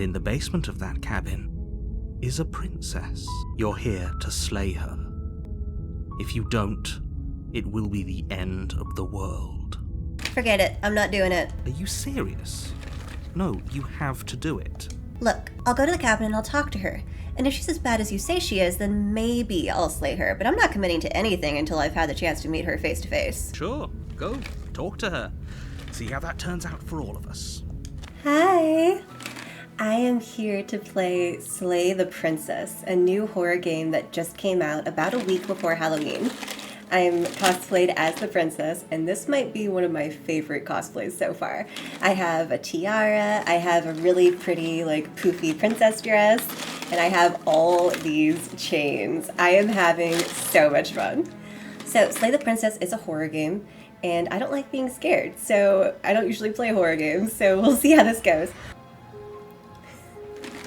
In the basement of that cabin is a princess. You're here to slay her. If you don't, it will be the end of the world. Forget it. I'm not doing it. Are you serious? No, you have to do it. Look, I'll go to the cabin and I'll talk to her. And if she's as bad as you say she is, then maybe I'll slay her. But I'm not committing to anything until I've had the chance to meet her face to face. Sure, go. Talk to her. See how that turns out for all of us. Hi! I am here to play Slay the Princess, a new horror game that just came out about a week before Halloween. I'm cosplayed as the princess, and this might be one of my favorite cosplays so far. I have a tiara, I have a really pretty, poofy princess dress, and I have all these chains. I am having so much fun. So, Slay the Princess is a horror game, and I don't like being scared, so I don't usually play horror games, so we'll see how this goes.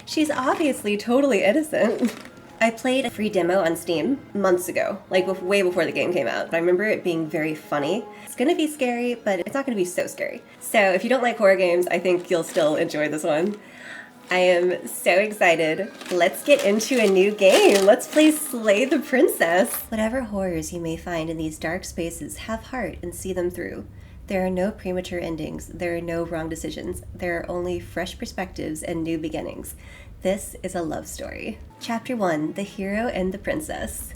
She's obviously totally innocent. I played a free demo on Steam months ago, way before the game came out. I remember it being very funny. It's gonna be scary, but it's not gonna be so scary. So if you don't like horror games, I think you'll still enjoy this one. I am so excited. Let's get into a new game. Let's play Slay the Princess. Whatever horrors you may find in these dark spaces, have heart and see them through. There are no premature endings. There are no wrong decisions. There are only fresh perspectives and new beginnings. This is a love story. Chapter 1, The Hero and the Princess.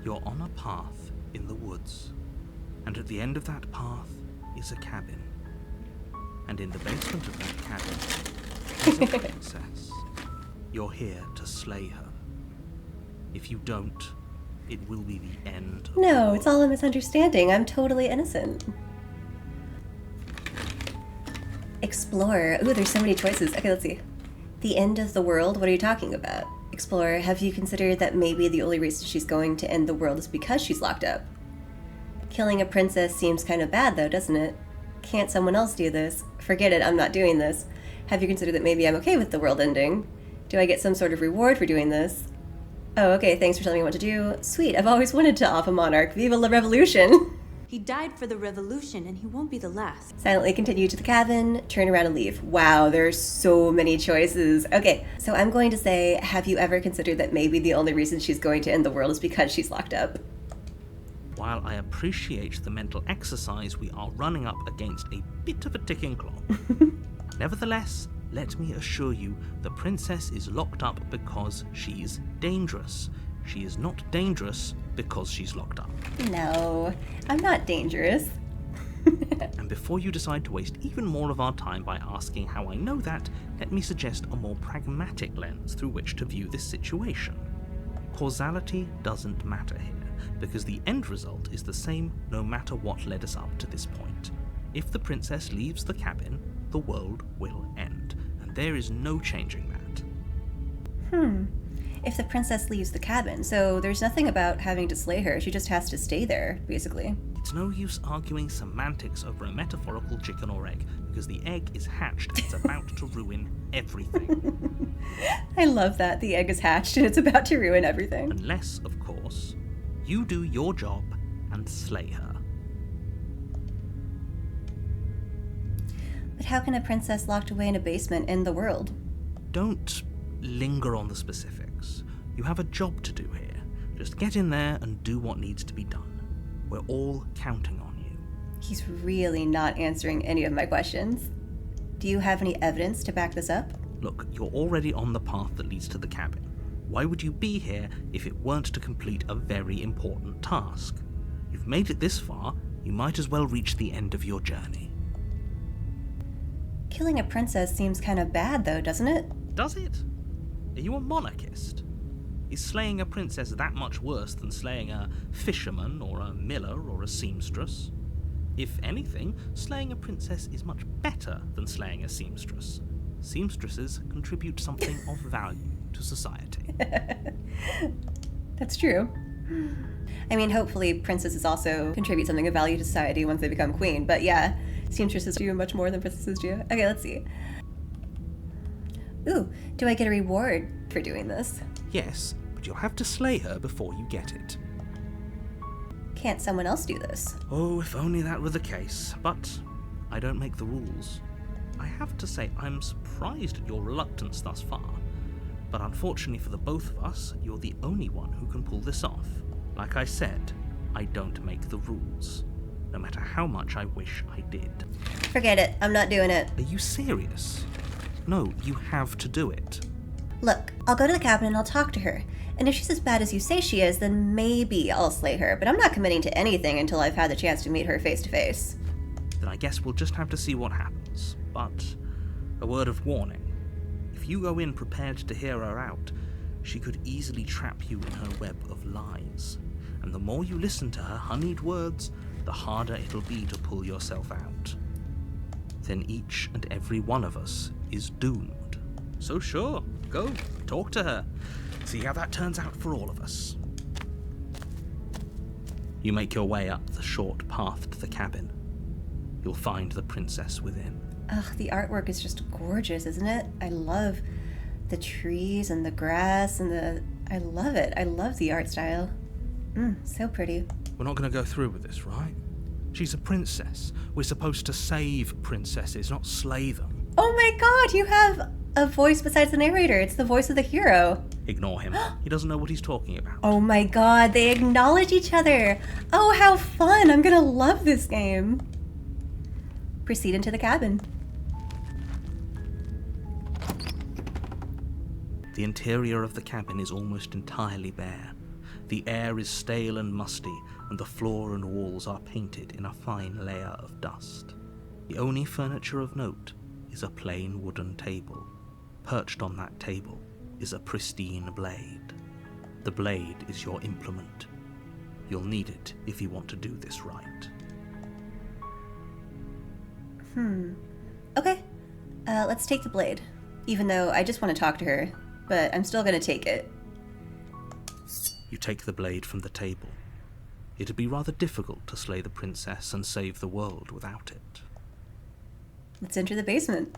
You're on a path in the woods, and at the end of that path is a cabin. And in the basement of that cabin is a princess. You're here to slay her. If you don't, it will be the end of No, it's all a misunderstanding. I'm totally innocent. Explorer. Ooh, there's so many choices. Okay, let's see. The end of the world? What are you talking about? Explorer, have you considered that maybe the only reason she's going to end the world is because she's locked up? Killing a princess seems kind of bad though, doesn't it? Can't someone else do this? Forget it, I'm not doing this. Have you considered that maybe I'm okay with the world ending? Do I get some sort of reward for doing this? Oh, okay, thanks for telling me what to do. Sweet, I've always wanted to off a monarch. Viva la revolution! He died for the revolution, and he won't be the last. Silently continue to the cabin, turn around and leave. Wow, there's so many choices. Okay, so I'm going to say, have you ever considered that maybe the only reason she's going to end the world is because she's locked up? While I appreciate the mental exercise, we are running up against a bit of a ticking clock. Nevertheless, let me assure you, the princess is locked up because she's dangerous. She is not dangerous because she's locked up. No, I'm not dangerous. And before you decide to waste even more of our time by asking how I know that, let me suggest a more pragmatic lens through which to view this situation. Causality doesn't matter here, because the end result is the same no matter what led us up to this point. If the princess leaves the cabin, the world will end, and there is no changing that. If the princess leaves the cabin, so there's nothing about having to slay her, she just has to stay there, basically. It's no use arguing semantics over a metaphorical chicken or egg, because the egg is hatched and it's about to ruin everything. I love that. The egg is hatched and it's about to ruin everything. Unless, of course, you do your job and slay her. But how can a princess locked away in a basement end the world? Don't linger on the specifics. You have a job to do here. Just get in there and do what needs to be done. We're all counting on you. He's really not answering any of my questions. Do you have any evidence to back this up? Look, you're already on the path that leads to the cabin. Why would you be here if it weren't to complete a very important task? You've made it this far, you might as well reach the end of your journey. Killing a princess seems kind of bad though, doesn't it? Does it? Are you a monarchist? Is slaying a princess that much worse than slaying a fisherman or a miller or a seamstress? If anything, slaying a princess is much better than slaying a seamstress. Seamstresses contribute something of value to society. That's true. I mean, hopefully princesses also contribute something of value to society once they become queen, but yeah, seamstresses do much more than princesses do. Okay, let's see. Ooh, do I get a reward for doing this? Yes, but you'll have to slay her before you get it. Can't someone else do this? Oh, if only that were the case, but I don't make the rules. I have to say I'm surprised at your reluctance thus far, but unfortunately for the both of us, you're the only one who can pull this off. Like I said, I don't make the rules, no matter how much I wish I did. Forget it. I'm not doing it. Are you serious? No, you have to do it. Look, I'll go to the cabin and I'll talk to her. And if she's as bad as you say she is, then maybe I'll slay her. But I'm not committing to anything until I've had the chance to meet her face to face. Then I guess we'll just have to see what happens. But a word of warning. If you go in prepared to hear her out, she could easily trap you in her web of lies. And the more you listen to her honeyed words, the harder it'll be to pull yourself out. Then each and every one of us is doomed. So sure, go, talk to her. See how that turns out for all of us. You make your way up the short path to the cabin. You'll find the princess within. Ugh, the artwork is just gorgeous, isn't it? I love the trees and the grass and I love it. I love the art style. So pretty. We're not going to go through with this, right? She's a princess. We're supposed to save princesses, not slay them. Oh my god, you have a voice besides the narrator. It's the voice of the hero. Ignore him. He doesn't know what he's talking about. Oh my god, they acknowledge each other. Oh, how fun. I'm gonna love this game. Proceed into the cabin. The interior of the cabin is almost entirely bare. The air is stale and musty, and the floor and walls are painted in a fine layer of dust. The only furniture of note is a plain wooden table. Perched on that table is a pristine blade. The blade is your implement. You'll need it if you want to do this right. Okay, let's take the blade. Even though I just want to talk to her, but I'm still gonna take it. You take the blade from the table. It'd be rather difficult to slay the princess and save the world without it. Let's enter the basement.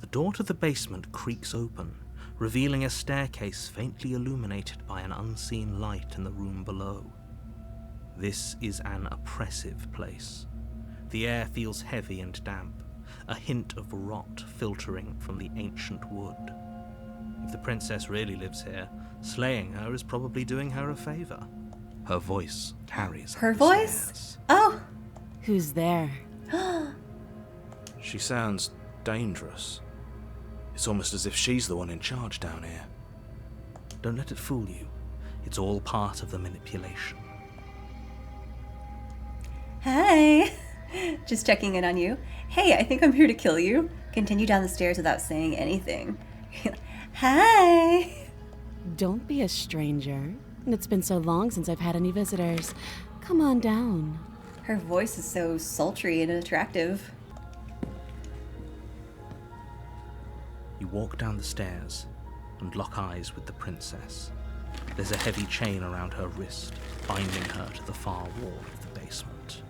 The door to the basement creaks open, revealing a staircase faintly illuminated by an unseen light in the room below. This is an oppressive place. The air feels heavy and damp, a hint of rot filtering from the ancient wood. If the princess really lives here, slaying her is probably doing her a favor. Her voice carries Her up the voice? stairs. Oh! Who's there? She sounds dangerous. It's almost as if she's the one in charge down here. Don't let it fool you. It's all part of the manipulation. Hi! Just checking in on you. Hey, I think I'm here to kill you. Continue down the stairs without saying anything. Hi! Don't be a stranger. It's been so long since I've had any visitors. Come on down. Her voice is so sultry and attractive. You walk down the stairs and lock eyes with the princess. There's a heavy chain around her wrist, binding her to the far wall of the basement.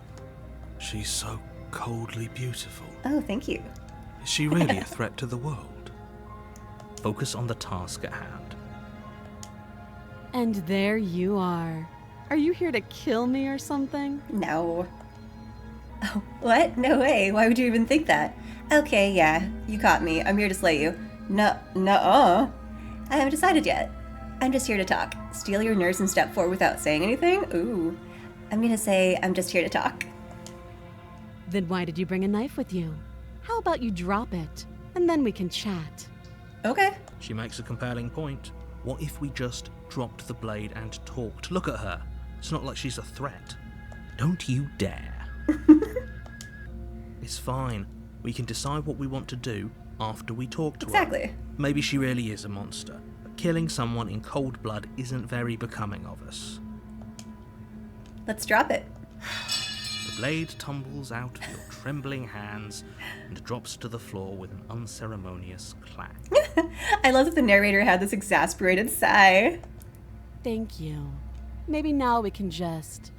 She's so coldly beautiful. Oh, thank you. Is she really a threat to the world? Focus on the task at hand. And there you are. Are you here to kill me or something? No. Oh, what? No way. Why would you even think that? Okay, yeah, you caught me. I'm here to slay you. Nuh-uh. I haven't decided yet. I'm just here to talk. Steal your nerves and step forward without saying anything? Ooh. I'm gonna say I'm just here to talk. Then why did you bring a knife with you? How about you drop it, and then we can chat. Okay. She makes a compelling point. What if we just dropped the blade and talked? Look at her. It's not like she's a threat. Don't you dare. It's fine. We can decide what we want to do after we talk to her. Exactly. Maybe she really is a monster, but killing someone in cold blood isn't very becoming of us. Let's drop it. The blade tumbles out of your trembling hands and drops to the floor with an unceremonious clack. I love that the narrator had this exasperated sigh. Thank you. Maybe now we can just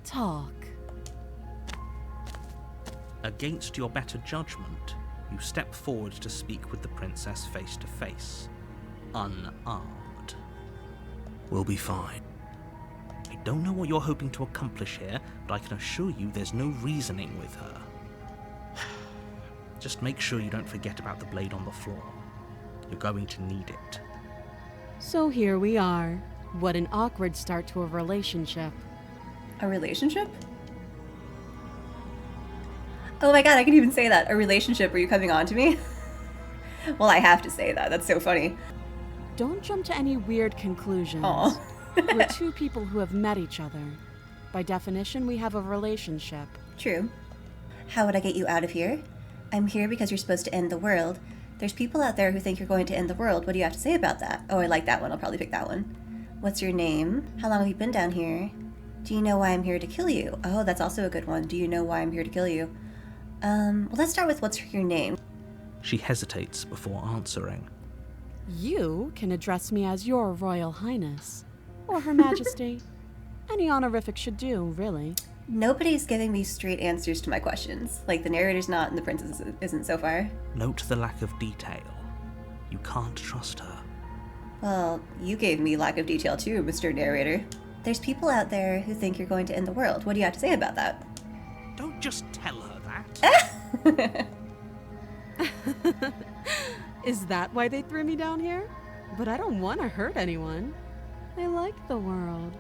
talk. Against your better judgment, you step forward to speak with the princess face to face, unarmed. We'll be fine. I don't know what you're hoping to accomplish here, but I can assure you there's no reasoning with her. Just make sure you don't forget about the blade on the floor. You're going to need it. So here we are. What an awkward start to a relationship. A relationship? Oh my god, I can even say that. A relationship, are you coming on to me? Well, I have to say that. That's so funny. Don't jump to any weird conclusions. Aw. We're two people who have met each other. By definition, we have a relationship. True. How would I get you out of here? I'm here because you're supposed to end the world. There's people out there who think you're going to end the world. What do you have to say about that? Oh, I like that one. I'll probably pick that one. What's your name? How long have you been down here? Do you know why I'm here to kill you? Oh, that's also a good one. Do you know why I'm here to kill you? Well, let's start with what's your name? She hesitates before answering. You can address me as Your Royal Highness. Or Her Majesty. Any honorific should do, really. Nobody's giving me straight answers to my questions. Like, the narrator's not and the princess isn't so far. Note the lack of detail. You can't trust her. Well, you gave me lack of detail too, Mr. Narrator. There's people out there who think you're going to end the world. What do you have to say about that? Don't just tell her that. Is that why they threw me down here? But I don't want to hurt anyone. I like the world.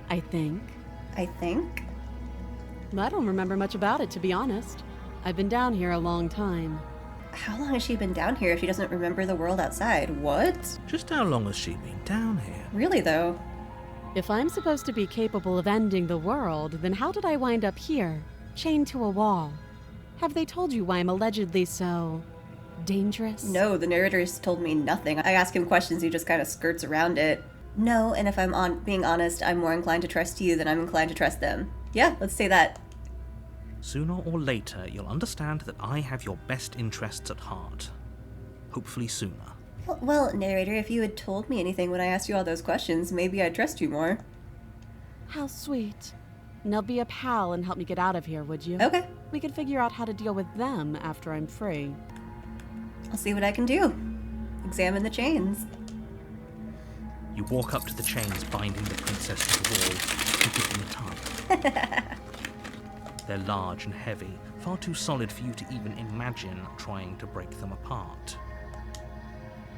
I think. I think? I don't remember much about it, to be honest. I've been down here a long time. How long has she been down here if she doesn't remember the world outside? What? Just how long has she been down here? Really, though? If I'm supposed to be capable of ending the world, then how did I wind up here, chained to a wall? Have they told you why I'm allegedly so dangerous? No, the narrator's told me nothing. I ask him questions, he just kind of skirts around it. No, and if I'm being honest, I'm more inclined to trust you than I'm inclined to trust them. Yeah, let's say that. Sooner or later, you'll understand that I have your best interests at heart. Hopefully sooner. Well, narrator, if you had told me anything when I asked you all those questions, maybe I'd trust you more. How sweet. Now be a pal and help me get out of here, would you? Okay. We could figure out how to deal with them after I'm free. I'll see what I can do. Examine the chains. You walk up to the chains binding the princess to the wall and give them a tug. They're large and heavy, far too solid for you to even imagine trying to break them apart.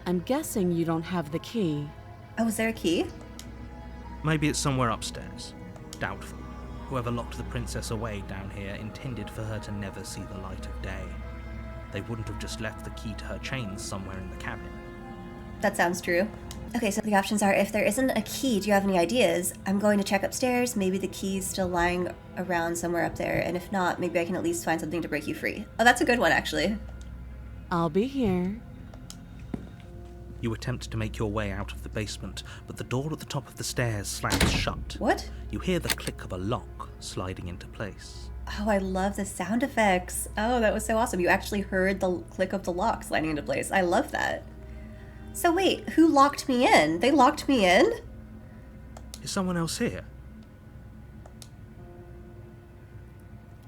I'm guessing you don't have the key. Oh, is there a key? Maybe it's somewhere upstairs. Doubtful. Whoever locked the princess away down here intended for her to never see the light of day. They wouldn't have just left the key to her chains somewhere in the cabin. That sounds true. Okay, so the options are, if there isn't a key, do you have any ideas? I'm going to check upstairs. Maybe the key's still lying around somewhere up there. And if not, maybe I can at least find something to break you free. Oh, that's a good one, actually. I'll be here. You attempt to make your way out of the basement, but the door at the top of the stairs slams shut. What? You hear the click of a lock sliding into place. Oh, I love the sound effects. Oh, that was so awesome. You actually heard the click of the lock sliding into place. I love that. So wait, who locked me in? They locked me in? Is someone else here?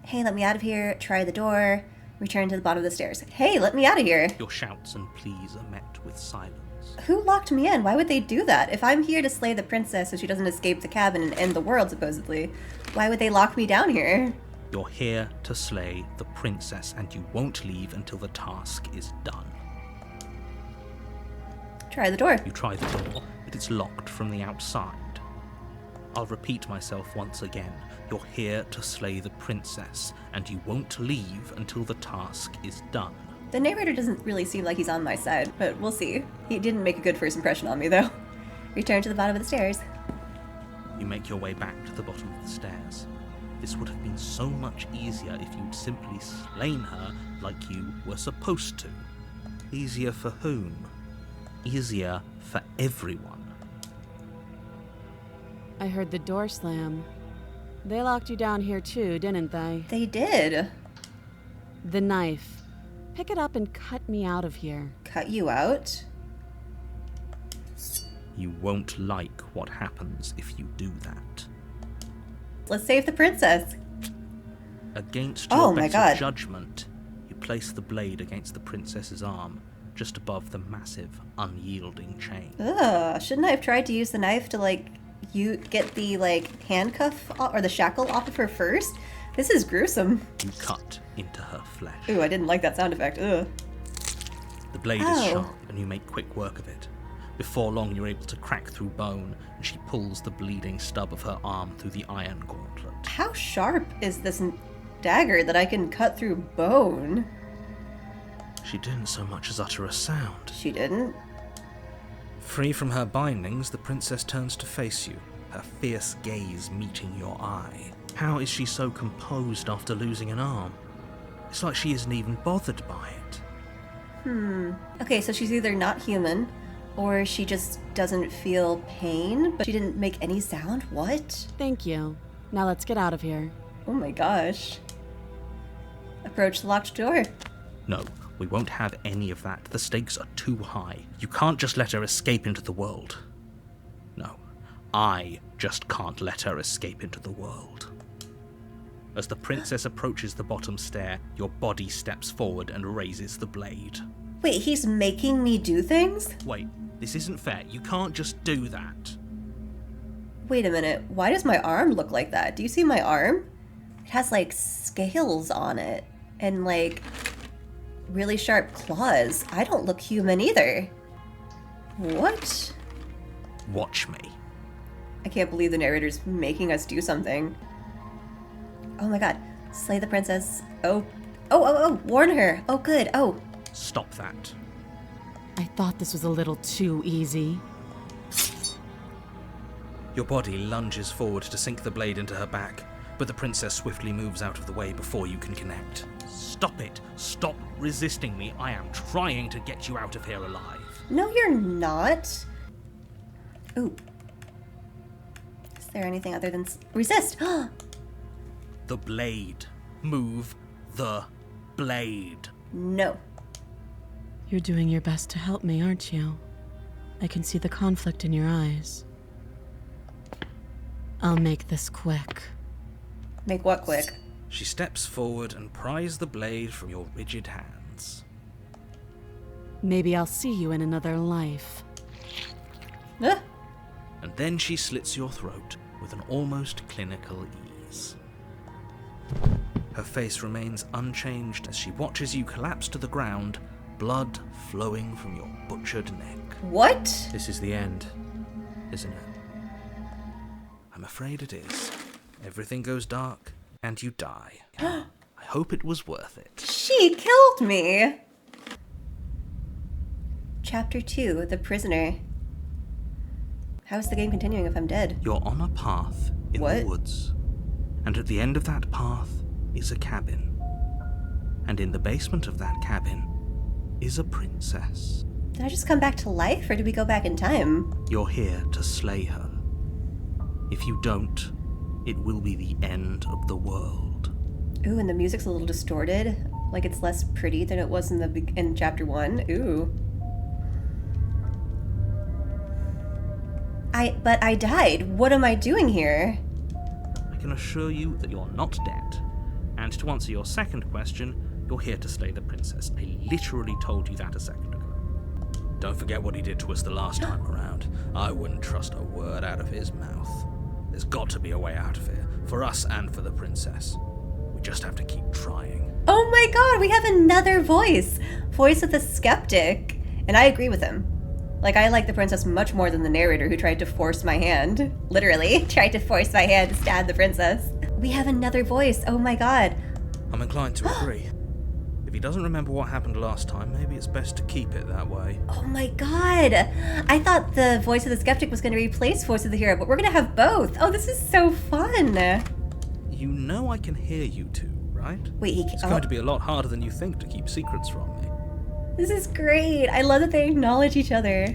Hey, let me out of here. Try the door. Return to the bottom of the stairs. Hey, let me out of here. Your shouts and pleas are met with silence. Who locked me in? Why would they do that? If I'm here to slay the princess so she doesn't escape the cabin and end the world, supposedly, why would they lock me down here? You're here to slay the princess, and you won't leave until the task is done. Try the door. You try the door, but it's locked from the outside. I'll repeat myself once again. You're here to slay the princess, and you won't leave until the task is done. The narrator doesn't really seem like he's on my side, but we'll see. He didn't make a good first impression on me, though. Return to the bottom of the stairs. You make your way back to the bottom of the stairs. This would have been so much easier if you'd simply slain her like you were supposed to. Easier for whom? Easier for everyone. I heard the door slam. They locked you down here too, didn't they? They did. The knife. Pick it up and cut me out of here. Cut you out? You won't like what happens if you do that. Let's save the princess. Against Oh your my better God. judgment, you place the blade against the princess's arm, just above the massive, unyielding chain. Ugh, shouldn't I have tried to use the knife to, you get the, handcuff or the shackle off of her first? This is gruesome. You cut into her flesh. Ooh, I didn't like that sound effect. Ugh. The blade Ow. is sharp, and you make quick work of it. Before long, you're able to crack through bone, and she pulls the bleeding stub of her arm through the iron gauntlet. How sharp is this dagger that I can cut through bone? She didn't so much as utter a sound. She didn't? Free from her bindings, the princess turns to face you, her fierce gaze meeting your eye. How is she so composed after losing an arm? It's like she isn't even bothered by it. Okay, so she's either not human, or she just doesn't feel pain, but she didn't make any sound? What? Thank you. Now let's get out of here. Oh my gosh. Approach the locked door. No, we won't have any of that. The stakes are too high. You can't just let her escape into the world. No, I just can't let her escape into the world. As the princess approaches the bottom stair, your body steps forward and raises the blade. Wait, he's making me do things? Wait, this isn't fair. You can't just do that. Wait a minute, why does my arm look like that? Do you see my arm? It has like scales on it and like really sharp claws. I don't look human either. What? Watch me. I can't believe the narrator's making us do something. Oh my god. Slay the princess. Oh. Warn her. Oh, good. Oh. Stop that. I thought this was a little too easy. Your body lunges forward to sink the blade into her back, but the princess swiftly moves out of the way before you can connect. Stop it! Stop resisting me! I am trying to get you out of here alive. No, you're not. Ooh. Is there anything other than resist? The blade. Move the blade. No. You're doing your best to help me, aren't you? I can see the conflict in your eyes. I'll make this quick. Make what quick? She steps forward and pries the blade from your rigid hands. Maybe I'll see you in another life. Ah. And then she slits your throat with an almost clinical ease. Her face remains unchanged as she watches you collapse to the ground, blood flowing from your butchered neck. What? This is the end, isn't it? I'm afraid it is. Everything goes dark, and you die. I hope it was worth it. She killed me! Chapter 2, The Prisoner. How is the game continuing if I'm dead? You're on a path in What? the woods, and at the end of that path is a cabin. And in the basement of that cabin is a princess. Did I just come back to life, or did we go back in time? You're here to slay her. If you don't, it will be the end of the world. Ooh, and the music's a little distorted. Like it's less pretty than it was in chapter 1. Ooh. But I died. What am I doing here? I can assure you that you're not dead. And to answer your second question, you're here to slay the princess. I literally told you that a second ago. Don't forget what he did to us the last time around. I wouldn't trust a word out of his mouth. There's got to be a way out of here, for us and for the princess. We just have to keep trying. Oh my god, we have another voice! Voice of the skeptic. And I agree with him. Like, I like the princess much more than the narrator who tried to force my hand. Literally, tried to force my hand to stab the princess. We have another voice, oh my god. I'm inclined to agree. If he doesn't remember what happened last time, maybe it's best to keep it that way. Oh my god! I thought the voice of the skeptic was going to replace voice of the hero, but we're going to have both. Oh, this is so fun! You know I can hear you two, right? Wait, It's going to be a lot harder than you think to keep secrets from me. This is great! I love that they acknowledge each other.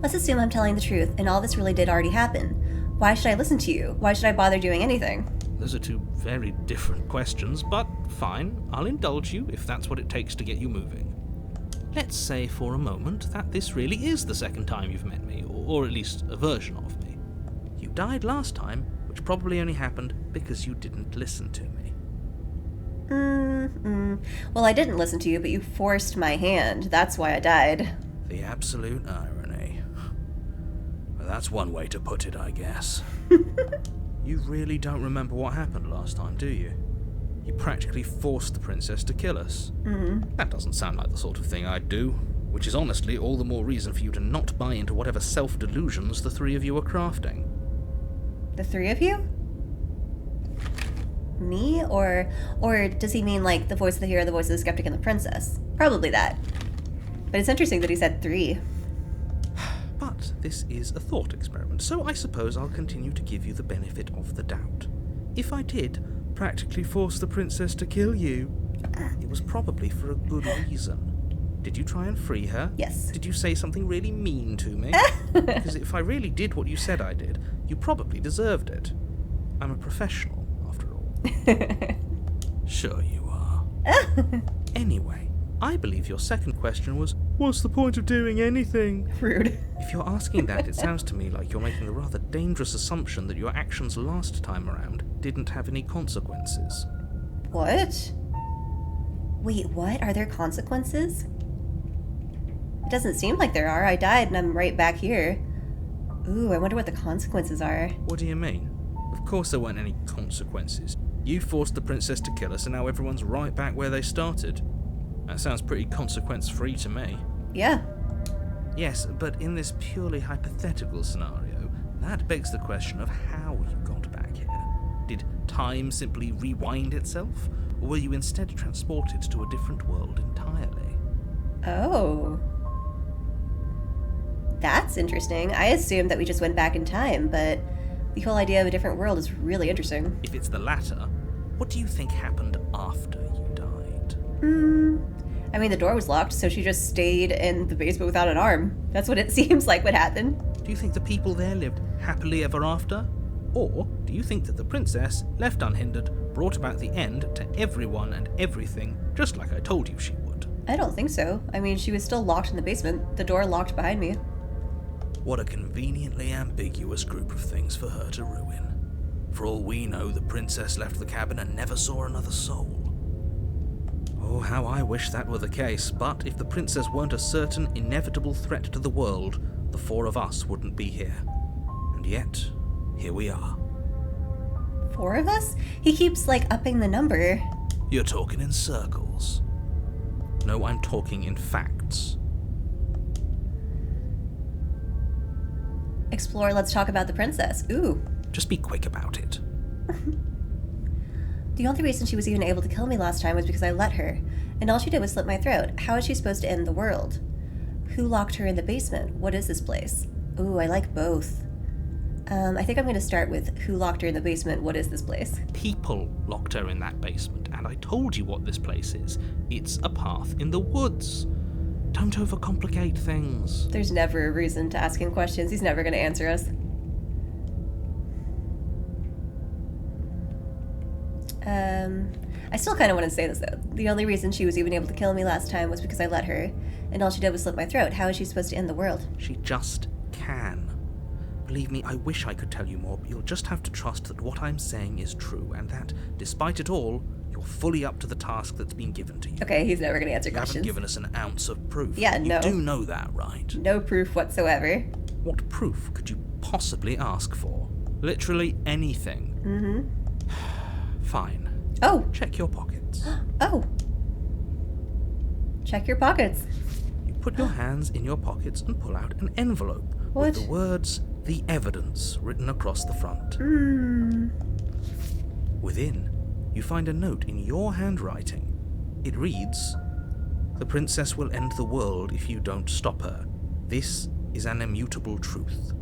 Let's assume I'm telling the truth, and all this really did already happen. Why should I listen to you? Why should I bother doing anything? Those are two very different questions, but fine, I'll indulge you if that's what it takes to get you moving. Let's say for a moment that this really is the second time you've met me, or at least a version of me. You died last time, which probably only happened because you didn't listen to me. Well, I didn't listen to you, but you forced my hand. That's why I died. The absolute irony. Well, that's one way to put it, I guess. You really don't remember what happened last time, do you? You practically forced the princess to kill us. Mm-hmm. That doesn't sound like the sort of thing I'd do, which is honestly all the more reason for you to not buy into whatever self-delusions the three of you are crafting. The three of you? Me? Or does he mean like the voice of the hero, the voice of the skeptic, and the princess? Probably that. But it's interesting that he said three. But this is a thought experiment, so I suppose I'll continue to give you the benefit of the doubt. If I did practically force the princess to kill you, it was probably for a good reason. Did you try and free her? Yes. Did you say something really mean to me? Because if I really did what you said I did, you probably deserved it. I'm a professional, after all. Sure you are. Anyway, I believe your second question was, what's the point of doing anything? Rude. If you're asking that, it sounds to me like you're making a rather dangerous assumption that your actions last time around didn't have any consequences. What? Wait, what? Are there consequences? It doesn't seem like there are. I died and I'm right back here. Ooh, I wonder what the consequences are. What do you mean? Of course there weren't any consequences. You forced the princess to kill us and now everyone's right back where they started. That sounds pretty consequence-free to me. Yeah. Yes, but in this purely hypothetical scenario, that begs the question of how you got back here. Did time simply rewind itself, or were you instead transported to a different world entirely? Oh. That's interesting. I assumed that we just went back in time, but the whole idea of a different world is really interesting. If it's the latter, what do you think happened after you died? I mean, the door was locked, so she just stayed in the basement without an arm. That's what it seems like would happen. Do you think the people there lived happily ever after? Or do you think that the princess, left unhindered, brought about the end to everyone and everything, just like I told you she would? I don't think so. I mean, she was still locked in the basement. The door locked behind me. What a conveniently ambiguous group of things for her to ruin. For all we know, the princess left the cabin and never saw another soul. Oh, how I wish that were the case, but if the princess weren't a certain, inevitable threat to the world, the four of us wouldn't be here. And yet, here we are. 4 of us? He keeps, like, upping the number. You're talking in circles. No, I'm talking in facts. Explore, let's talk about the princess. Ooh. Just be quick about it. The only reason she was even able to kill me last time was because I let her, and all she did was slit my throat. How is she supposed to end the world? Who locked her in the basement? What is this place? Ooh, I like both. I think I'm going to start with who locked her in the basement. What is this place? People locked her in that basement, and I told you what this place is. It's a path in the woods. Don't overcomplicate things. There's never a reason to ask him questions. He's never going to answer us. I still kind of want to say this, though. The only reason she was even able to kill me last time was because I let her, and all she did was slit my throat. How is she supposed to end the world? She just can. Believe me, I wish I could tell you more, but you'll just have to trust that what I'm saying is true, and that, despite it all, you're fully up to the task that's been given to you. Okay, he's never going to answer You haven't questions. given us an ounce of proof. Yeah, no. You do know that, right? No proof whatsoever. What proof could you possibly ask for? Literally anything. Mm-hmm. Fine. Oh. Check your pockets. Oh. Check your pockets. You put your hands in your pockets and pull out an envelope What? with the words, "The Evidence," written across the front. Within, you find a note in your handwriting. It reads, "The princess will end the world if you don't stop her. This is an immutable truth."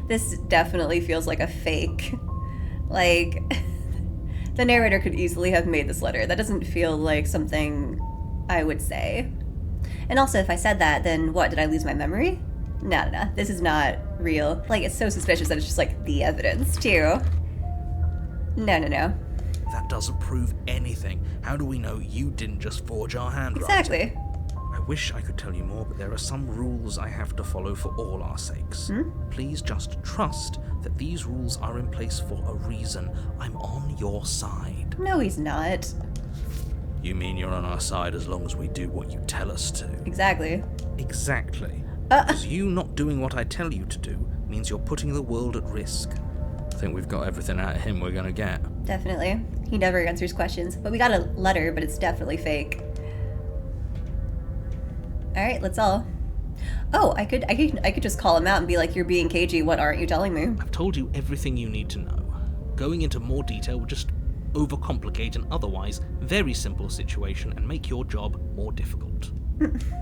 This definitely feels like a fake. Like, the narrator could easily have made this letter. That doesn't feel like something I would say. And also, if I said that, then what, did I lose my memory? No. This is not real. Like, it's so suspicious that it's just like the evidence, too. No. That doesn't prove anything. How do we know you didn't just forge our handwriting? Exactly. I wish I could tell you more, but there are some rules I have to follow for all our sakes. Please just trust that these rules are in place for a reason. I'm on your side. No, he's not. You mean you're on our side as long as we do what you tell us to? Exactly. Exactly. Because you not doing what I tell you to do means you're putting the world at risk. think we've got everything out of him we're gonna get. Definitely. He never answers questions. But we got a letter, but it's definitely fake. Alright, let's all. Oh, I could just call him out and be like, you're being cagey, what aren't you telling me? I've told you everything you need to know. Going into more detail would just overcomplicate an otherwise very simple situation and make your job more difficult.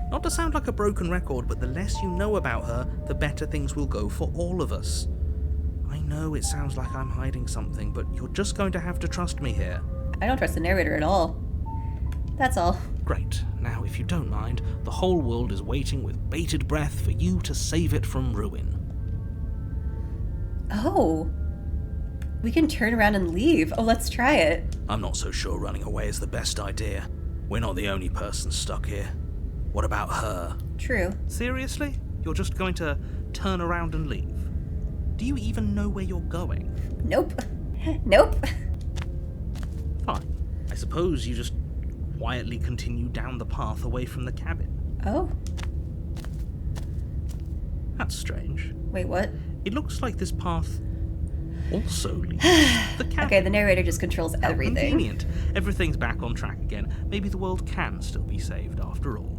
Not to sound like a broken record, but the less you know about her, the better things will go for all of us. I know it sounds like I'm hiding something, but you're just going to have to trust me here. I don't trust the narrator at all. That's all. Great. Now, if you don't mind, the whole world is waiting with bated breath for you to save it from ruin. Oh. We can turn around and leave. Oh, let's try it. I'm not so sure running away is the best idea. We're not the only person stuck here. What about her? True. Seriously? You're just going to turn around and leave? Do you even know where you're going? Nope. Nope. Fine. I suppose you just quietly continue down the path away from the cabin. Oh. That's strange. Wait, what? It looks like this path also leads to the cabin. Okay, the narrator just controls How everything. convenient. Everything's back on track again. Maybe the world can still be saved after all.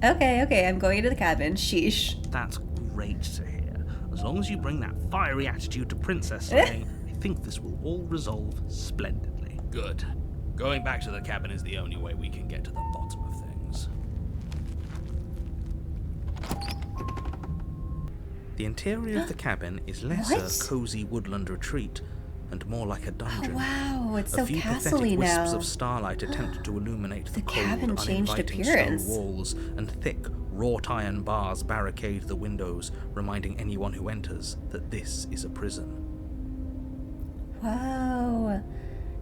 Okay, I'm going into the cabin. Sheesh. That's great to hear. As long as you bring that fiery attitude to princess slaying, I think this will all resolve splendidly. Good. Going back to the cabin is the only way we can get to the bottom of things. The interior of the cabin is less What? a cozy woodland retreat and more like a dungeon. Oh wow, it's A so few castle-y pathetic wisps now. of starlight attempted to illuminate the, The cold, cabin changed uninviting appearance. stone walls, and thick, wrought iron bars barricade the windows, reminding anyone who enters that this is a prison. Wow.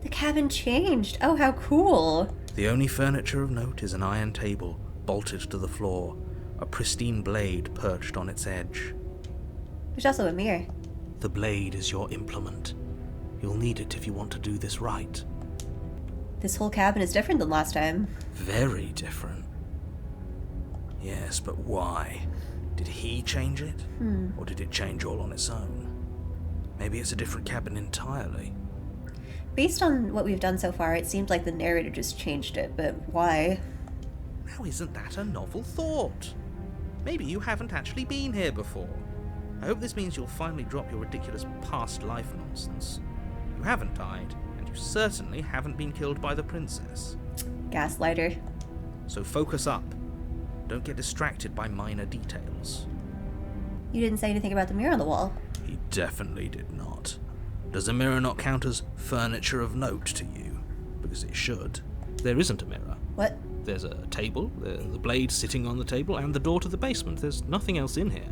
The cabin changed. Oh, how cool. The only furniture of note is an iron table, bolted to the floor, a pristine blade perched on its edge. There's also a mirror. The blade is your implement. You'll need it if you want to do this right. This whole cabin is different than last time. Very different. Yes, but why? Did he change it? Or did it change all on its own? Maybe it's a different cabin entirely. Based on what we've done so far, it seems like the narrator just changed it, but why? Now isn't that a novel thought? Maybe you haven't actually been here before. I hope this means you'll finally drop your ridiculous past life nonsense. You haven't died, and you certainly haven't been killed by the princess. Gaslighter. So focus up. Don't get distracted by minor details. You didn't say anything about the mirror on the wall. He definitely did not. Does a mirror not count as furniture of note to you? Because it should. There isn't a mirror. What? There's a table, the blade sitting on the table, and the door to the basement. There's nothing else in here.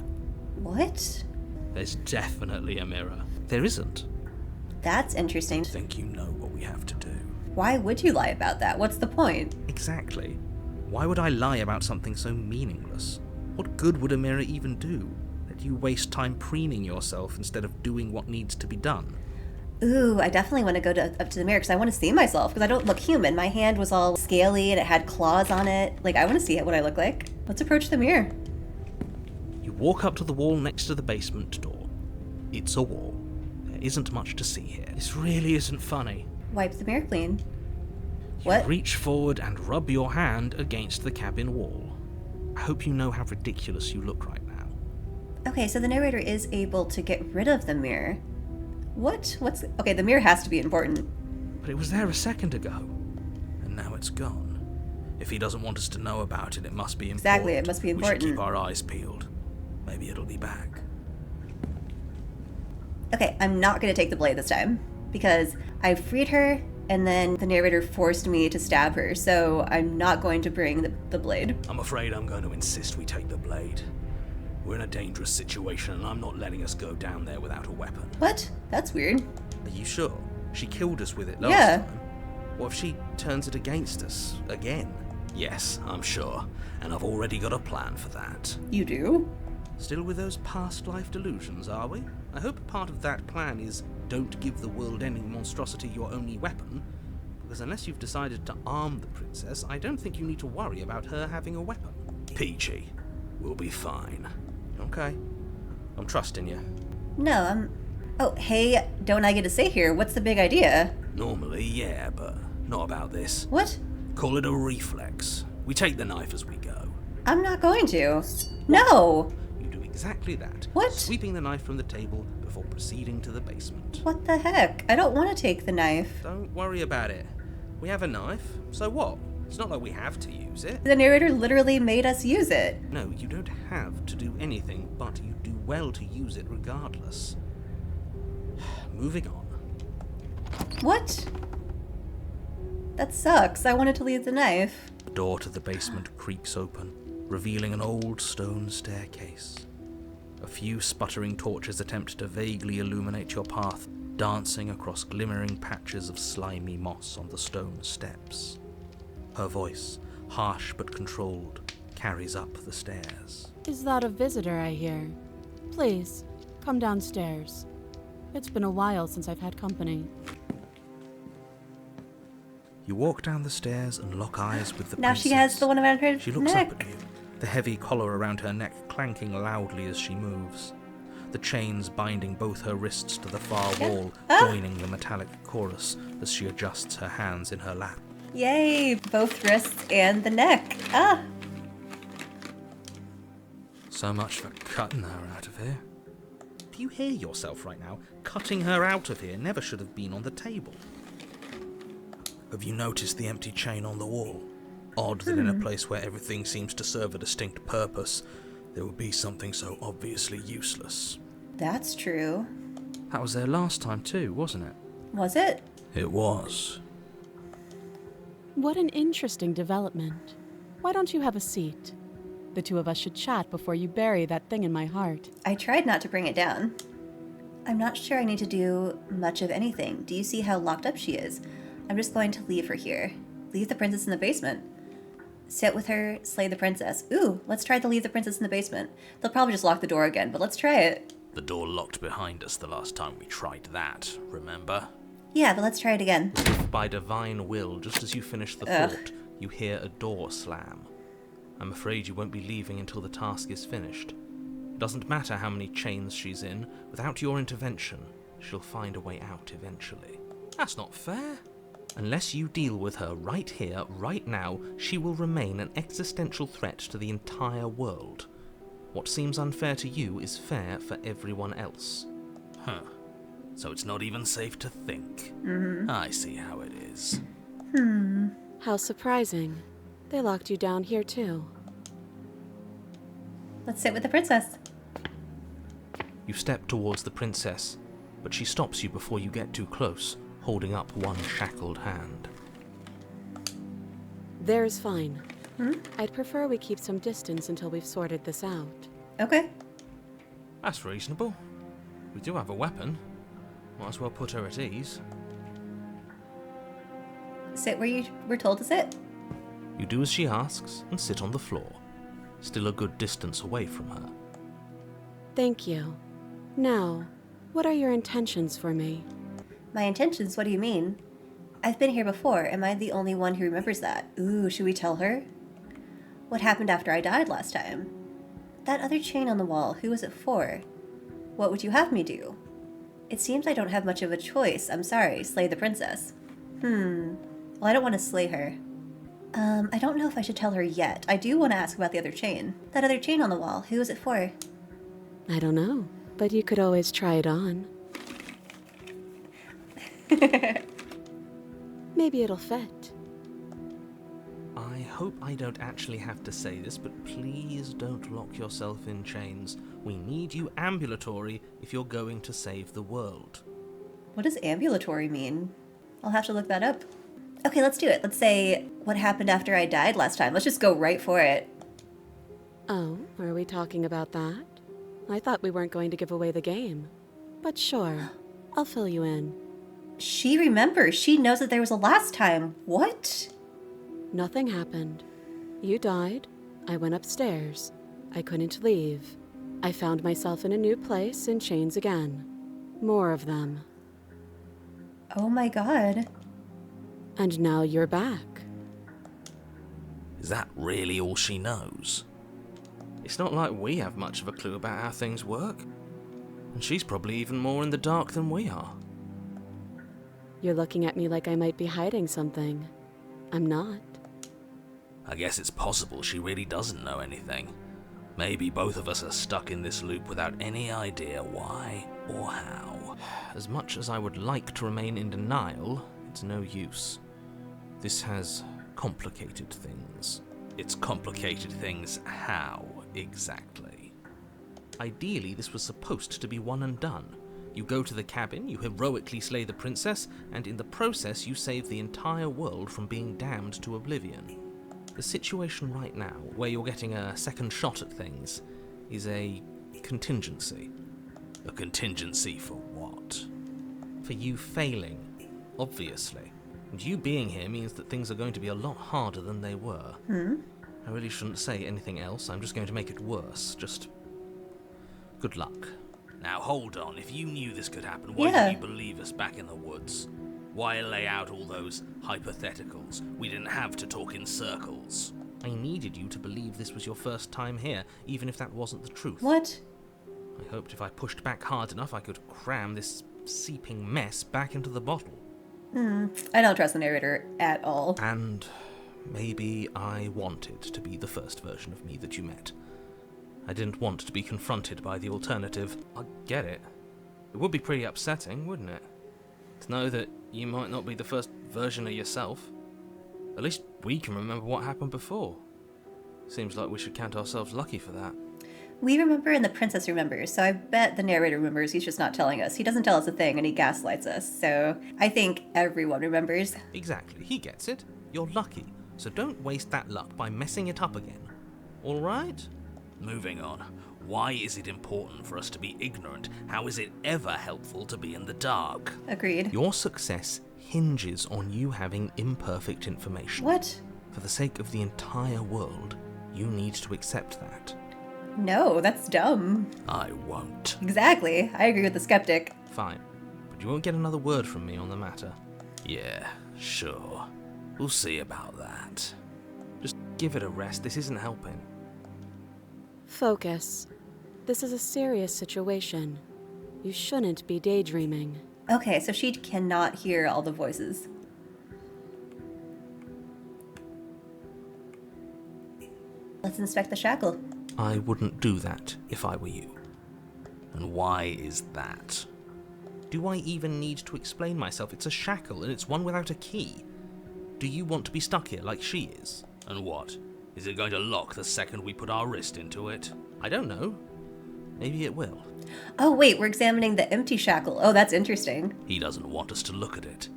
What? There's definitely a mirror. There isn't. That's interesting. I think you know what we have to do. Why would you lie about that? What's the point? Exactly. Why would I lie about something so meaningless? What good would a mirror even do? That you waste time preening yourself instead of doing what needs to be done. Ooh, I definitely want to go up to the mirror because I want to see myself because I don't look human. My hand was all scaly and it had claws on it. Like, I want to see what I look like. Let's approach the mirror. You walk up to the wall next to the basement door. It's a wall. There isn't much to see here. This really isn't funny. Wipe the mirror clean. You What? reach forward and rub your hand against the cabin wall. I hope you know how ridiculous you look right now. Okay, so the narrator is able to get rid of the mirror. What's... Okay, the mirror has to be important. But it was there a second ago. And now it's gone. If he doesn't want us to know about it, it must be important. Exactly, it must be We should important. keep our eyes peeled. Maybe it'll be back. Okay, I'm not going to take the blade this time because I freed her and then the narrator forced me to stab her, so I'm not going to bring the blade. I'm afraid I'm going to insist we take the blade. We're in a dangerous situation and I'm not letting us go down there without a weapon. What? That's weird. Are you sure? She killed us with it last Yeah. time. What if she turns it against us again? Yes, I'm sure. And I've already got a plan for that. You do? Still with those past life delusions, are we? I hope part of that plan is don't give the world ending monstrosity your only weapon, because unless you've decided to arm the princess, I don't think you need to worry about her having a weapon. Peachy, we'll be fine. Okay. I'm trusting you. No, Oh, hey, don't I get to say here? What's the big idea? Normally, yeah, but not about this. What? Call it a reflex. We take the knife as we go. I'm not going to. No! You do exactly that. What? Sweeping the knife from the table before proceeding to the basement. What the heck? I don't want to take the knife. Don't worry about it. We have a knife, so what? It's not like we have to use it. The narrator literally made us use it. No, you don't have to do anything, but you do well to use it regardless. Moving on. What? That sucks. I wanted to leave the knife. The door to the basement creaks open, revealing an old stone staircase. A few sputtering torches attempt to vaguely illuminate your path, dancing across glimmering patches of slimy moss on the stone steps. Her voice, harsh but controlled, carries up the stairs. Is that a visitor I hear? Please, come downstairs. It's been a while since I've had company. You walk down the stairs and lock eyes with the Now princess. she has the one around her She looks neck. up at you, the heavy collar around her neck clanking loudly as she moves. The chains binding both her wrists to the far wall, joining the metallic chorus as she adjusts her hands in her lap. Yay! Both wrists and the neck. Ah! So much for cutting her out of here. Do you hear yourself right now? Cutting her out of here never should have been on the table. Have you noticed the empty chain on the wall? Odd that in a place where everything seems to serve a distinct purpose, there would be something so obviously useless. That's true. That was there last time too, wasn't it? Was it? It was. What an interesting development. Why don't you have a seat? The two of us should chat before you bury that thing in my heart. I tried not to bring it down. I'm not sure I need to do much of anything. Do you see how locked up she is? I'm just going to leave her here. Leave the princess in the basement. Sit with her, slay the princess. Ooh, let's try to leave the princess in the basement. They'll probably just lock the door again, but let's try it. The door locked behind us the last time we tried that, remember? Yeah, but let's try it again. By divine will, just as you finish the Ugh. thought, you hear a door slam. I'm afraid you won't be leaving until the task is finished. It doesn't matter how many chains she's in, without your intervention, she'll find a way out eventually. That's not fair. Unless you deal with her right here, right now, she will remain an existential threat to the entire world. What seems unfair to you is fair for everyone else. Huh. So it's not even safe to think. I see how it is. How surprising. They locked you down here too. Let's sit with the princess. You step towards the princess, but she stops you before you get too close, holding up one shackled hand. There's fine. I'd prefer we keep some distance until we've sorted this out. Okay. That's reasonable. We do have a weapon. Might as well put her at ease. Sit where you were told to sit. You do as she asks and sit on the floor, still a good distance away from her. Thank you. Now, what are your intentions for me? My intentions? What do you mean? I've been here before. Am I the only one who remembers that? Ooh, should we tell her? What happened after I died last time? That other chain on the wall, who was it for? What would you have me do? It seems I don't have much of a choice. I'm sorry, slay the princess. Well, I don't want to slay her. I don't know if I should tell her yet. I do want to ask about the other chain. That other chain on the wall, who was it for? I don't know, but you could always try it on. Maybe it'll fit. I hope I don't actually have to say this, but please don't lock yourself in chains. We need you ambulatory if you're going to save the world. What does ambulatory mean? I'll have to look that up. Okay, let's do it. Let's say, what happened after I died last time? Let's just go right for it. Oh, are we talking about that? I thought we weren't going to give away the game. But sure, I'll fill you in. She remembers. She knows that there was a last time. What? Nothing happened. You died. I went upstairs. I couldn't leave. I found myself in a new place in chains again. More of them. Oh my god. And now you're back. Is that really all she knows? It's not like we have much of a clue about how things work. And she's probably even more in the dark than we are. You're looking at me like I might be hiding something. I'm not. I guess it's possible she really doesn't know anything. Maybe both of us are stuck in this loop without any idea why or how. As much as I would like to remain in denial, it's no use. This has complicated things. It's complicated things how, exactly? Ideally, this was supposed to be one and done. You go to the cabin, you heroically slay the princess, and in the process you save the entire world from being damned to oblivion. The situation right now, where you're getting a second shot at things, is a contingency. A contingency for what? For you failing, obviously. And you being here means that things are going to be a lot harder than they were. I really shouldn't say anything else, I'm just going to make it worse. Just good luck. Now hold on, if you knew this could happen, why didn't you believe us back in the woods? Why lay out all those hypotheticals? We didn't have to talk in circles. I needed you to believe this was your first time here, even if that wasn't the truth. What? I hoped if I pushed back hard enough I could cram this seeping mess back into the bottle. I don't trust the narrator at all. And maybe I wanted to be the first version of me that you met. I didn't want to be confronted by the alternative. I get it. It would be pretty upsetting, wouldn't it? To know that you might not be the first version of yourself. At least we can remember what happened before. Seems like we should count ourselves lucky for that. We remember and the princess remembers, so I bet the narrator remembers, he's just not telling us. He doesn't tell us a thing and he gaslights us, so I think everyone remembers. Exactly, he gets it. You're lucky, so don't waste that luck by messing it up again. Alright? Moving on. Why is it important for us to be ignorant? How is it ever helpful to be in the dark? Agreed. Your success hinges on you having imperfect information. What? For the sake of the entire world, you need to accept that. No, that's dumb. I won't. Exactly. I agree with the skeptic. Fine, but you won't get another word from me on the matter. Yeah, sure. We'll see about that. Just give it a rest, this isn't helping. Focus. This is a serious situation. You shouldn't be daydreaming. Okay, so she cannot hear all the voices. Let's inspect the shackle. I wouldn't do that if I were you. And why is that? Do I even need to explain myself? It's a shackle and it's one without a key. Do you want to be stuck here like she is? And what? Is it going to lock the second we put our wrist into it? I don't know. Maybe it will. Oh wait, we're examining the empty shackle. Oh, that's interesting. He doesn't want us to look at it.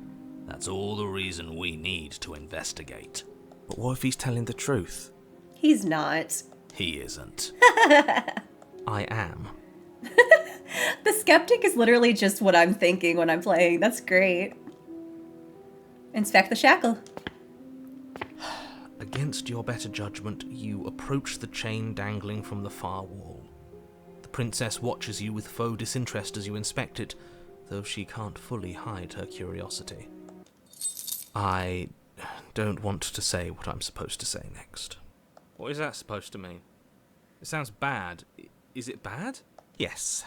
That's all the reason we need to investigate. But what if he's telling the truth? He's not. He isn't. I am. The skeptic is literally just what I'm thinking when I'm playing. That's great. Inspect the shackle. Against your better judgment, you approach the chain dangling from the far wall. The princess watches you with faux disinterest as you inspect it, though she can't fully hide her curiosity. I don't want to say what I'm supposed to say next. What is that supposed to mean? It sounds bad. Is it bad? Yes,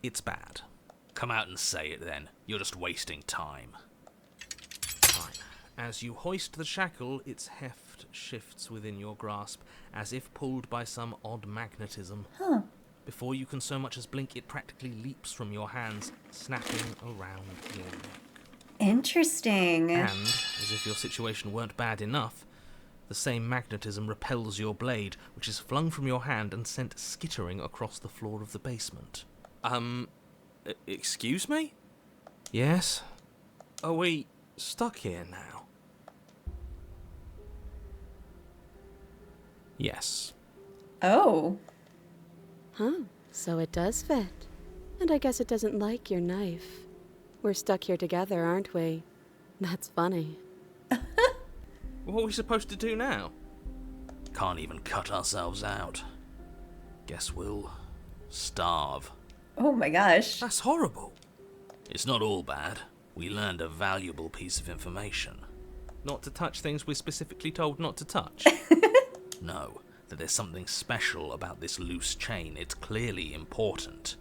it's bad. Come out and say it then. You're just wasting time. Fine. As you hoist the shackle, its heft shifts within your grasp, as if pulled by some odd magnetism. Huh. Before you can so much as blink, it practically leaps from your hands, snapping around your neck. Interesting. And, as if your situation weren't bad enough, the same magnetism repels your blade, which is flung from your hand and sent skittering across the floor of the basement. Excuse me? Yes? Are we stuck here now? Yes. Oh. Huh, so it does fit. And I guess it doesn't like your knife. We're stuck here together, aren't we? That's funny. What are we supposed to do now? Can't even cut ourselves out. Guess we'll starve. Oh my gosh. That's horrible. It's not all bad. We learned a valuable piece of information. Not to touch things we're specifically told not to touch. No, that there's something special about this loose chain. It's clearly important.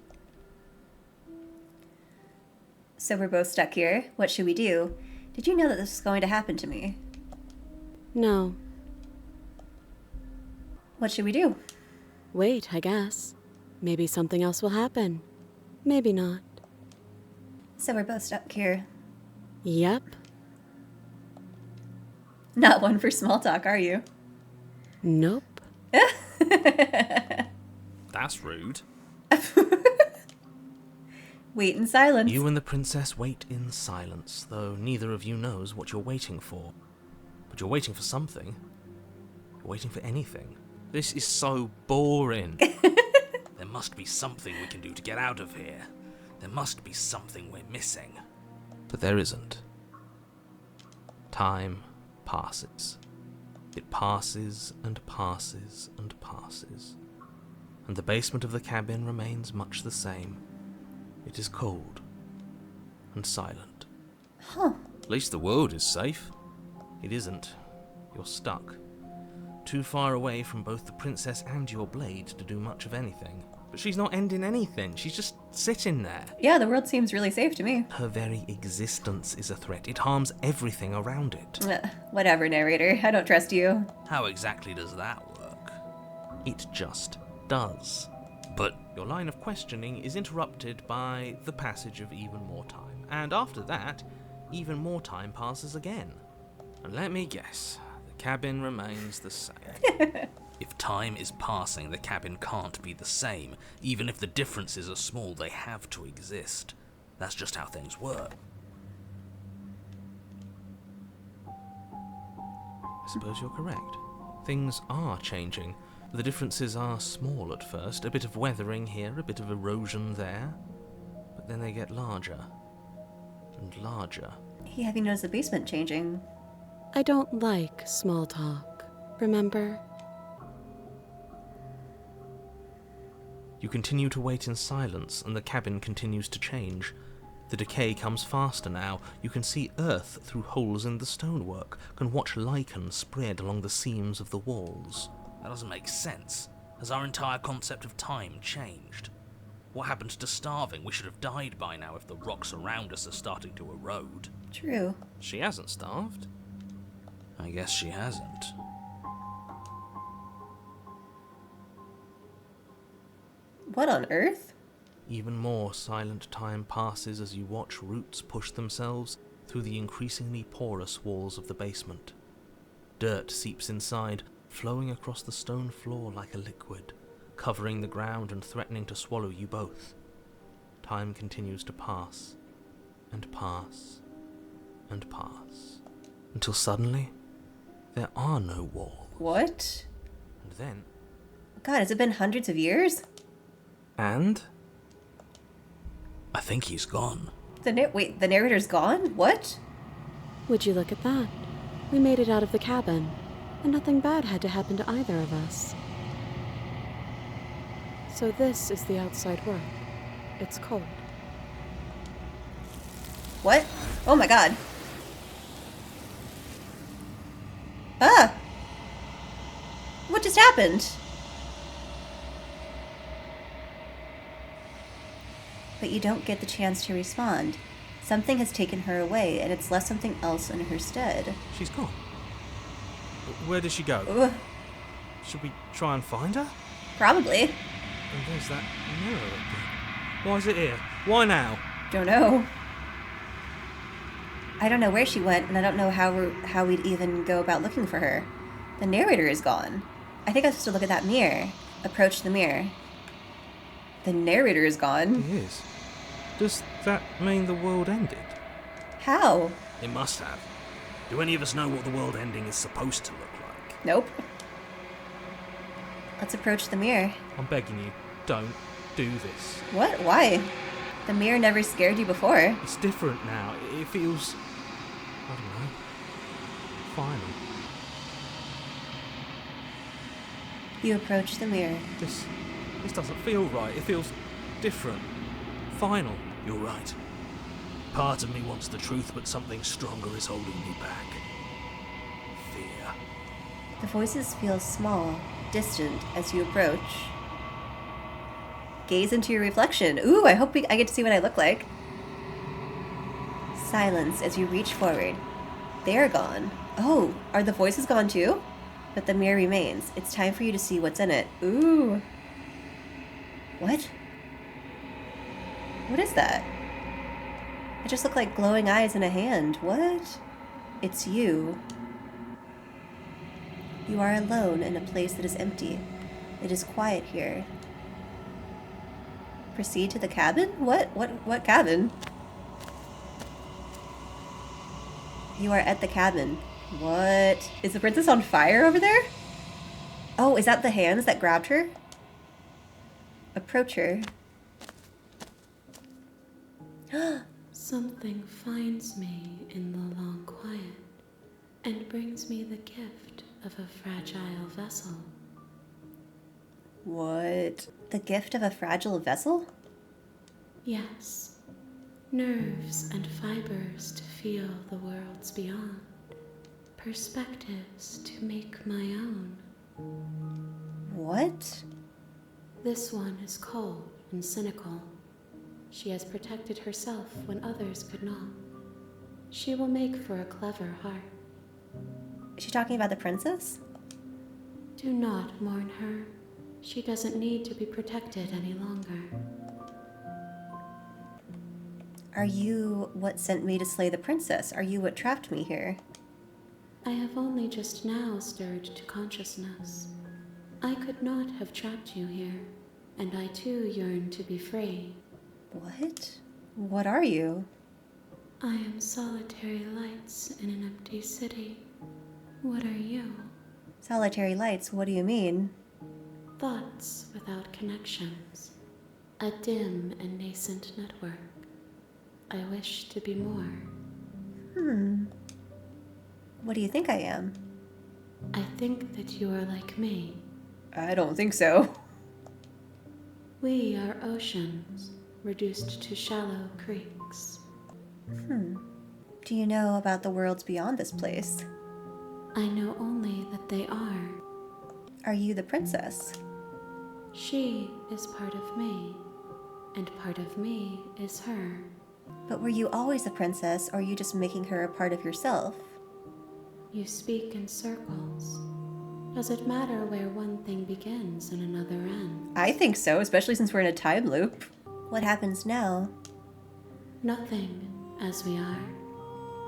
So we're both stuck here. What should we do? Did you know that this was going to happen to me? No. What should we do? Wait, I guess. Maybe something else will happen. Maybe not. So we're both stuck here. Yep. Not one for small talk, are you? Nope. That's rude. Wait in silence. You and the princess wait in silence, though neither of you knows what you're waiting for. But you're waiting for something. You're waiting for anything. This is so boring. There must be something we can do to get out of here. There must be something we're missing. But there isn't. Time passes. It passes and passes and passes. And the basement of the cabin remains much the same. It is cold and silent. Huh. At least the world is safe. It isn't. You're stuck. Too far away from both the princess and your blade to do much of anything. But she's not ending anything. She's just sitting there. Yeah, the world seems really safe to me. Her very existence is a threat. It harms everything around it. Whatever, narrator. I don't trust you. How exactly does that work? It just does. But your line of questioning is interrupted by the passage of even more time. And after that, even more time passes again. And let me guess, the cabin remains the same. If time is passing, the cabin can't be the same. Even if the differences are small, they have to exist. That's just how things work. I suppose you're correct. Things are changing. The differences are small at first. A bit of weathering here, a bit of erosion there. But then they get larger and larger. Yeah, have you noticed the basement changing? I don't like small talk, remember? You continue to wait in silence, and the cabin continues to change. The decay comes faster now. You can see earth through holes in the stonework, can watch lichen spread along the seams of the walls. That doesn't make sense. Has our entire concept of time changed? What happened to starving? We should have died by now if the rocks around us are starting to erode. True. She hasn't starved. I guess she hasn't. What on earth? Even more silent time passes as you watch roots push themselves through the increasingly porous walls of the basement. Dirt seeps inside, flowing across the stone floor like a liquid, covering the ground and threatening to swallow you both. Time continues to pass, and pass, and pass, until suddenly, there are no walls. What? And then... God, has it been hundreds of years? And... I think he's gone. Wait, the narrator's gone? What? Would you look at that? We made it out of the cabin, and nothing bad had to happen to either of us. So this is the outside world. It's cold. What? Oh my god. Ah! What just happened? But you don't get the chance to respond. Something has taken her away, and it's left something else in her stead. She's gone. Where did she go? Ugh, Should we try and find her? probably. And there's that mirror again. Why is it here? Why now? Don't know. I don't know where she went, and I don't know how we'd even go about looking for her. The narrator is gone. I think I have to look at that mirror. Approach the mirror. The narrator is gone. He is. Does that mean the world ended? How? It must have. Do any of us know what the world ending is supposed to look like? Nope. Let's approach the mirror. I'm begging you, don't do this. What? Why? The mirror never scared you before. It's different now. It feels... I don't know. Final. You approach the mirror. This doesn't feel right. It feels different. Final. You're right. Part of me wants the truth, but something stronger is holding me back. Fear. The voices feel small, distant as you approach. Gaze into your reflection. Ooh, I hope I get to see what I look like. Silence as you reach forward. They are gone. Oh, are the voices gone too? But the mirror remains. It's time for you to see what's in it. Ooh. What? What is that? It just looked like glowing eyes and a hand. What? It's you. You are alone in a place that is empty. It is quiet here. Proceed to the cabin? What cabin? You are at the cabin. What? Is the princess on fire over there? Oh, is that the hands that grabbed her? Approach her. Something finds me in the long quiet and brings me the gift of a fragile vessel. What? The gift of a fragile vessel? Yes. Nerves and fibers to feel the worlds beyond. Perspectives to make my own. What? This one is cold and cynical. She has protected herself when others could not. She will make for a clever heart. Is she talking about the princess? Do not mourn her. She doesn't need to be protected any longer. Are you what sent me to slay the princess? Are you what trapped me here? I have only just now stirred to consciousness. I could not have trapped you here, and I too yearn to be free. What? What are you? I am solitary lights in an empty city. What are you? Solitary lights, what do you mean? Thoughts without connections. A dim and nascent network. I wish to be more. What do you think I am? I think that you are like me. I don't think so. We are oceans, reduced to shallow creeks. Do you know about the worlds beyond this place? I know only that they are. Are you the princess? She is part of me, and part of me is her. But were you always a princess, or are you just making her a part of yourself? You speak in circles. Does it matter where one thing begins and another ends? I think so, especially since we're in a time loop. What happens now? Nothing, as we are.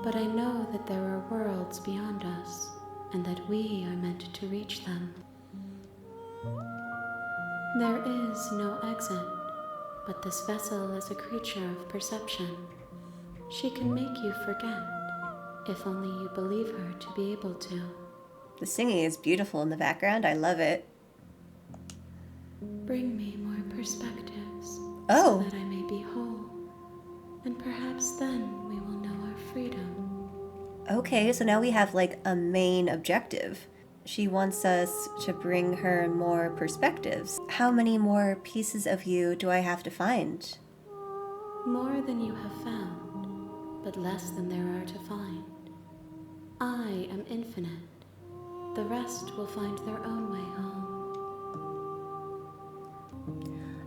But I know that there are worlds beyond us, and that we are meant to reach them. There is no exit, but this vessel is a creature of perception. She can make you forget, if only you believe her to be able to. The singing is beautiful in the background. I love it. Bring me more perspectives, Oh. so that I may be whole, and perhaps then we will know our freedom. Okay, so now we have like a main objective. She wants us to bring her more perspectives. How many more pieces of you do I have to find? More than you have found, but less than there are to find. I am infinite. The rest will find their own way home.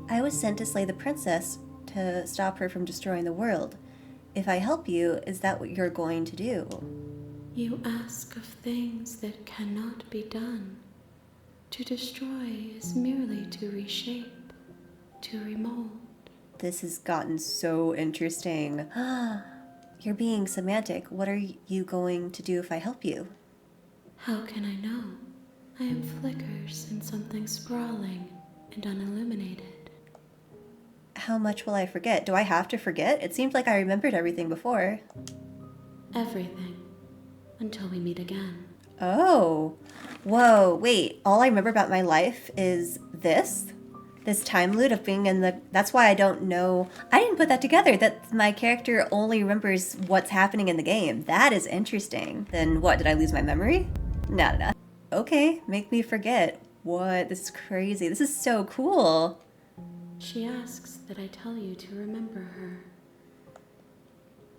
I was sent to slay the princess to stop her from destroying the world. If I help you, is that what you're going to do? You ask of things that cannot be done. To destroy is merely to reshape, to remold. This has gotten so interesting. You're being semantic. What are you going to do if I help you? How can I know? I am flickers in something sprawling and unilluminated. How much will I forget? Do I have to forget? It seemed like I remembered everything before. Everything. Until we meet again. Oh. Whoa, wait. All I remember about my life is this time loop of being in the... That's why I don't know... I didn't put that together, that my character only remembers what's happening in the game. That is interesting. Then what, did I lose my memory? No. Okay, make me forget. What? This is crazy. This is so cool. She asks that I tell you to remember her.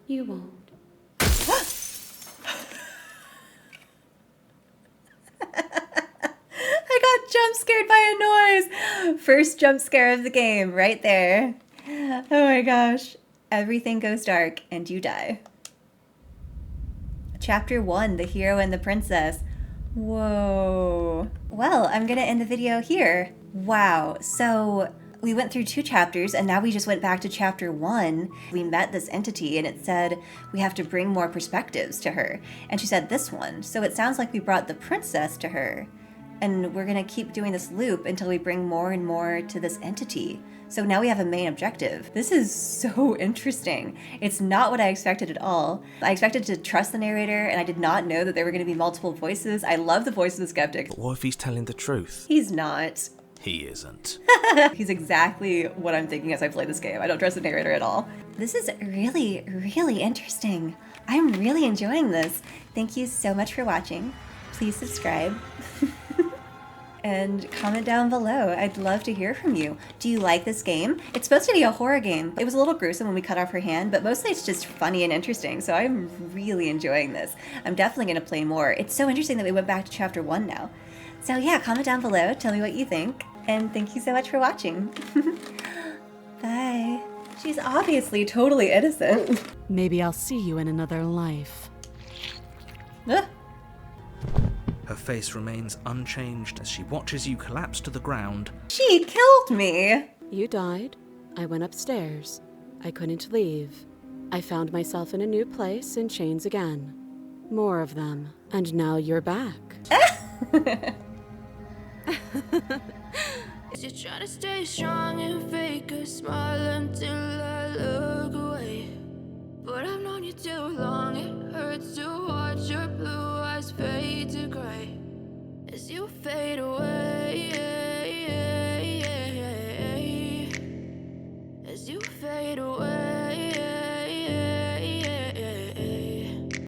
You won't. I got jump scared by a noise. First jump scare of the game, right there. Oh my gosh. Everything goes dark and you die. Chapter 1, The Hero and the Princess. Whoa. Well, I'm gonna end the video here. Wow, so we went through 2 chapters and now we just went back to chapter 1. We met this entity and it said we have to bring more perspectives to her. And she said this one. So it sounds like we brought the princess to her. And we're gonna keep doing this loop until we bring more and more to this entity. So now we have a main objective. This is so interesting. It's not what I expected at all. I expected to trust the narrator, and I did not know that there were gonna be multiple voices. I love the voice of the skeptic. But what if he's telling the truth? He's not. He isn't. He's exactly what I'm thinking as I play this game. I don't trust the narrator at all. This is really, really interesting. I'm really enjoying this. Thank you so much for watching. Please subscribe. And comment down below. I'd love to hear from you. Do you like this game? It's supposed to be a horror game. It was a little gruesome when we cut off her hand, but mostly it's just funny and interesting, so I'm really enjoying this. I'm definitely going to play more. It's so interesting that we went back to chapter 1 now. So yeah, comment down below, tell me what you think, and thank you so much for watching. Bye. She's obviously totally innocent. Maybe I'll see you in another life. Ah. Her face remains unchanged as she watches you collapse to the ground. She killed me! You died. I went upstairs. I couldn't leave. I found myself in a new place in chains again. More of them. And now you're back. You try to stay strong and fake a smile until I look away. But I've known you too long, it hurts to watch you